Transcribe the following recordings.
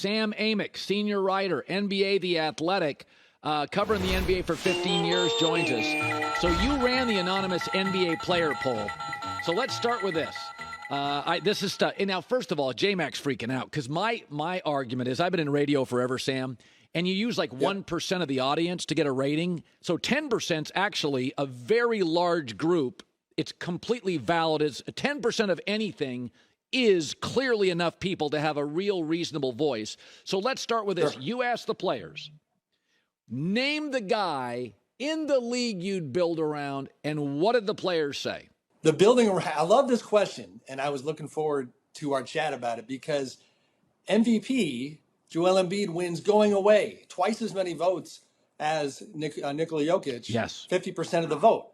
Sam Amick, senior writer, NBA The Athletic, covering the NBA for 15 years, joins us. So you ran the anonymous NBA player poll. So let's start with this. This is stuff. And now, first of all, J-Mac's freaking out because my argument is I've been in radio forever, Sam, and you use like 1% of the audience to get a rating. So 10% is actually a very large group. It's completely valid. It's 10% of anything is clearly enough people to have a real reasonable voice. So let's start with this. Sure. You ask the players, name the guy in the league you'd build around, and what did the players say? The building around, I love this question, and I was looking forward to our chat about it because MVP, Joel Embiid, wins going away, twice as many votes as Nikola Jokic, yes, 50% of the vote.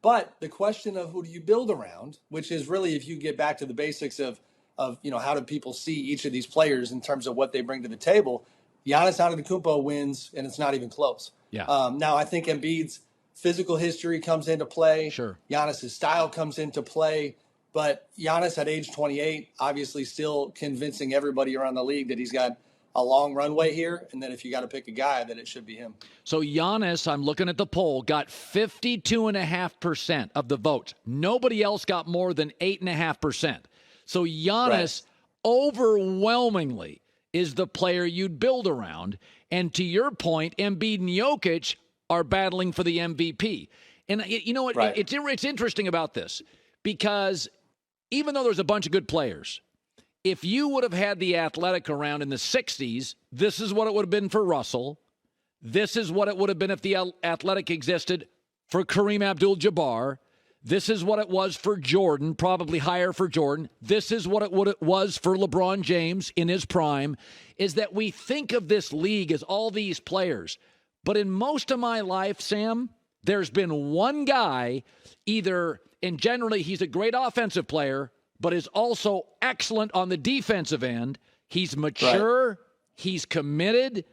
But the question of who do you build around, which is really if you get back to the basics of how do people see each of these players in terms of what they bring to the table, Giannis Antetokounmpo wins, and it's not even close. Yeah. Now, I think Embiid's physical history comes into play. Sure. Giannis's style comes into play. But Giannis at age 28, obviously still convincing everybody around the league that he's got a long runway here, and that if you got to pick a guy, that it should be him. So Giannis, I'm looking at the poll, got 52.5% of the vote. Nobody else got more than 8.5%. So Giannis overwhelmingly is the player you'd build around. And to your point, Embiid and Jokic are battling for the MVP. And you know what? Right. It's interesting about this because even though there's a bunch of good players, if you would have had the Athletic around in the 60s, this is what it would have been for Russell. This is what it would have been if the Athletic existed for Kareem Abdul-Jabbar. This is what it was for Jordan, probably higher for Jordan. This is what it was for LeBron James in his prime, is that we think of this league as all these players. But in most of my life, Sam, there's been one guy and generally he's a great offensive player, but is also excellent on the defensive end. He's mature. Right. He's committed.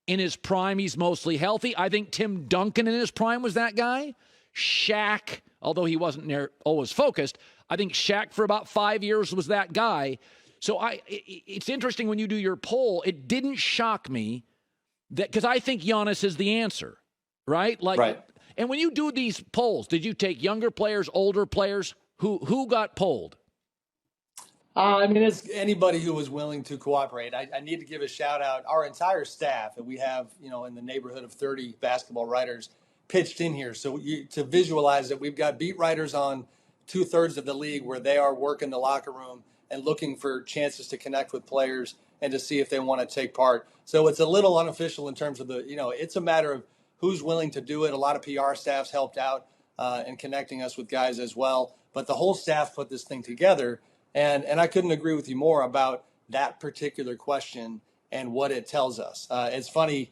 In his prime, he's mostly healthy. I think Tim Duncan in his prime was that guy. Shaq, although he wasn't always focused, I think Shaq for about 5 years was that guy. So it's interesting when you do your poll, it didn't shock me that because I think Giannis is the answer, right? Right. And when you do these polls, did you take younger players, older players? Who got polled? It's anybody who was willing to cooperate. I need to give a shout out. Our entire staff that we have, in the neighborhood of 30 basketball writers pitched in here. So to visualize it, we've got beat writers on 2/3 of the league where they are working the locker room and looking for chances to connect with players and to see if they want to take part. So it's a little unofficial in terms of it's a matter of who's willing to do it. A lot of PR staffs helped out in connecting us with guys as well. But the whole staff put this thing together. And I couldn't agree with you more about that particular question and what it tells us. It's funny,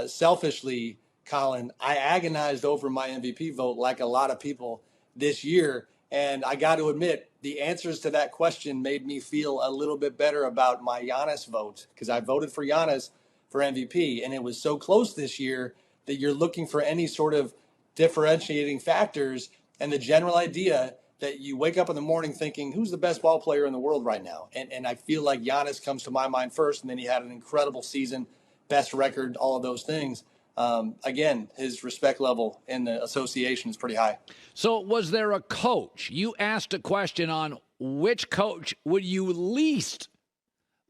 selfishly, Colin, I agonized over my MVP vote like a lot of people this year. And I got to admit, the answers to that question made me feel a little bit better about my Giannis vote because I voted for Giannis for MVP. And it was so close this year that you're looking for any sort of differentiating factors. And the general idea that you wake up in the morning thinking, who's the best ball player in the world right now? And I feel like Giannis comes to my mind first, and then he had an incredible season, best record, all of those things. Again, his respect level in the association is pretty high. So was there a coach? You asked a question on which coach would you least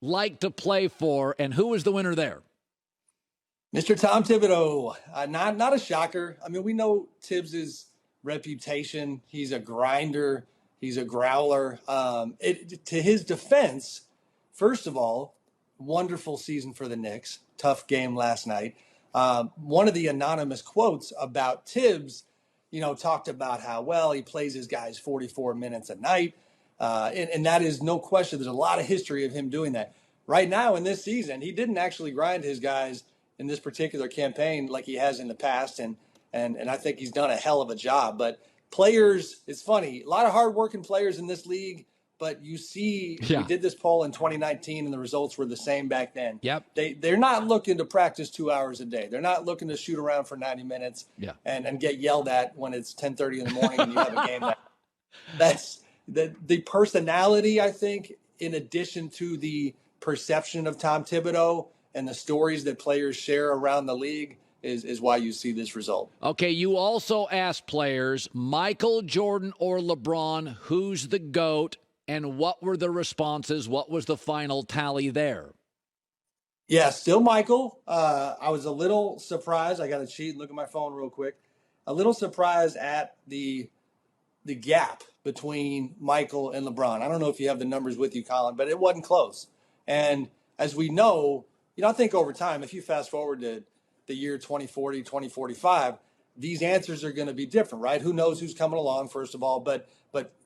like to play for, and who was the winner there? Mr. Tom Thibodeau. Not a shocker. We know Tibbs's reputation. He's a grinder. He's a growler. To his defense, first of all, wonderful season for the Knicks. Tough game last night. One of the anonymous quotes about Tibbs, talked about how well he plays his guys 44 minutes a night. And that is no question. There's a lot of history of him doing that. Right now in this season, he didn't actually grind his guys in this particular campaign like he has in the past. And I think he's done a hell of a job. But players, it's funny, a lot of hardworking players in this league, but you see, we did this poll in 2019 and the results were the same back then. Yep. They're not looking to practice 2 hours a day. They're not looking to shoot around for 90 minutes and get yelled at when it's 10:30 in the morning and you have a game. That's the personality, I think, in addition to the perception of Tom Thibodeau and the stories that players share around the league is why you see this result. Okay, you also asked players, Michael Jordan or LeBron, who's the GOAT, and what were the responses? What was the final tally there? Yeah, still Michael. I was a little surprised. I got to cheat and look at my phone real quick. A little surprised at the gap between Michael and LeBron. I don't know if you have the numbers with you, Colin, but it wasn't close. And as we know, I think over time, if you fast forward to the year 2040, 2045, these answers are going to be different, right? Who knows who's coming along, first of all, but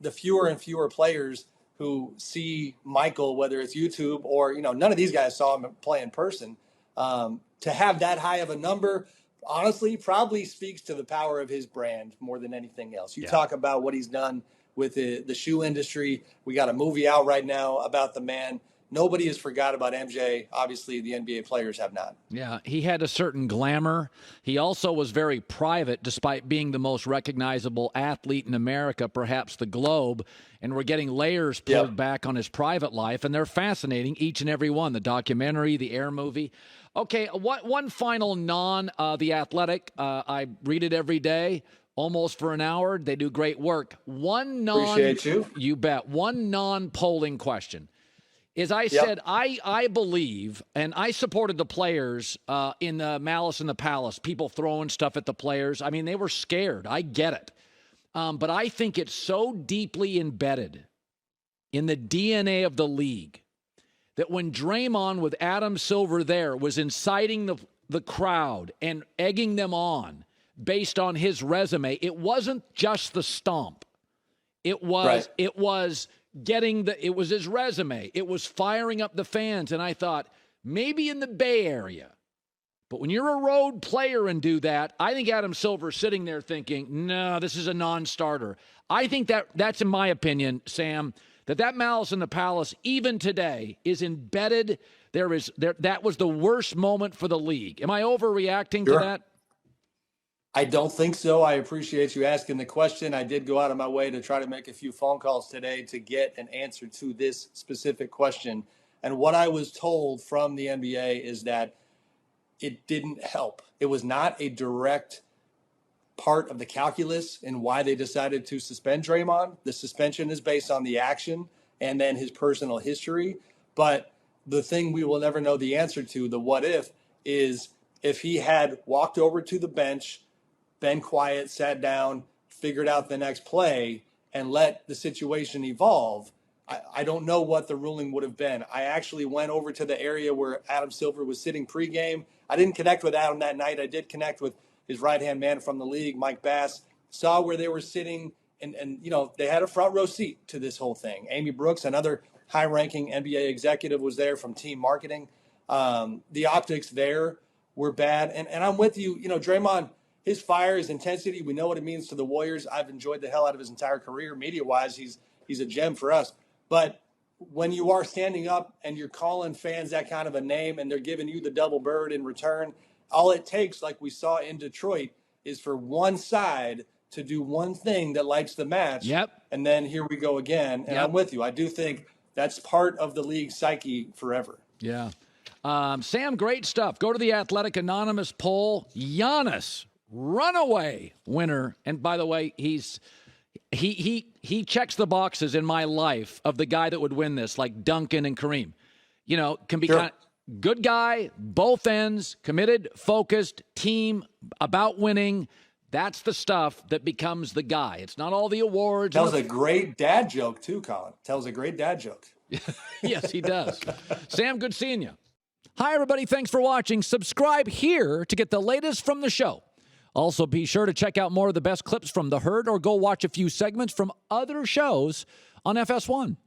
the fewer and fewer players who see Michael, whether it's YouTube or, none of these guys saw him play in person, to have that high of a number, honestly, probably speaks to the power of his brand more than anything else. You talk about what he's done with the shoe industry. We got a movie out right now about the man. Nobody has forgot about MJ. Obviously, the NBA players have not. Yeah, he had a certain glamour. He also was very private, despite being the most recognizable athlete in America, perhaps the globe. And we're getting layers pulled back on his private life, and they're fascinating, each and every one. The documentary, the Air movie. Okay, one final The Athletic. I read it every day, almost for an hour. They do great work. Appreciate you. You bet. One non-polling question. As I said, I believe, and I supported the players in the Malice in the Palace, people throwing stuff at the players. I mean, they were scared. I get it. But I think it's so deeply embedded in the DNA of the league that when Draymond with Adam Silver there was inciting the crowd and egging them on based on his resume, it wasn't just the stomp. It was it was his resume. It was firing up the fans. And I thought, maybe in the Bay Area. But when you're a road player and do that, I think Adam Silver's sitting there thinking, no, this is a non-starter. I think that's, in my opinion, Sam, that Malice in the Palace, even today, is embedded. That was the worst moment for the league. Am I overreacting to that? I don't think so. I appreciate you asking the question. I did go out of my way to try to make a few phone calls today to get an answer to this specific question. And what I was told from the NBA is that it didn't help. It was not a direct part of the calculus in why they decided to suspend Draymond. The suspension is based on the action and then his personal history. But the thing we will never know the answer to, the what if, is if he had walked over to the bench, been quiet, sat down, figured out the next play, and let the situation evolve, I don't know what the ruling would have been. I actually went over to the area where Adam Silver was sitting pregame. I didn't connect with Adam that night. I did connect with his right-hand man from the league, Mike Bass, saw where they were sitting, and they had a front row seat to this whole thing. Amy Brooks, another high-ranking NBA executive, was there from team marketing. The optics there were bad. And I'm with you, Draymond, his fire, his intensity, we know what it means to the Warriors. I've enjoyed the hell out of his entire career. Media-wise, he's a gem for us. But when you are standing up and you're calling fans that kind of a name and they're giving you the double bird in return, all it takes, like we saw in Detroit, is for one side to do one thing that lights the match. Yep. And then here we go again. And I'm with you. I do think that's part of the league's psyche forever. Yeah. Sam, great stuff. Go to the Athletic Anonymous poll. Giannis, runaway winner. And by the way, he checks the boxes in my life of the guy that would win this, like Duncan and Kareem. Can be kind of good guy, both ends, committed, focused, team, about winning. That's the stuff that becomes the guy. It's not all the awards. Tells a great dad joke, too, Colin. Tells a great dad joke. Yes, he does. Sam, good seeing you. Hi, everybody. Thanks for watching. Subscribe here to get the latest from the show. Also, be sure to check out more of the best clips from The Herd or go watch a few segments from other shows on FS1.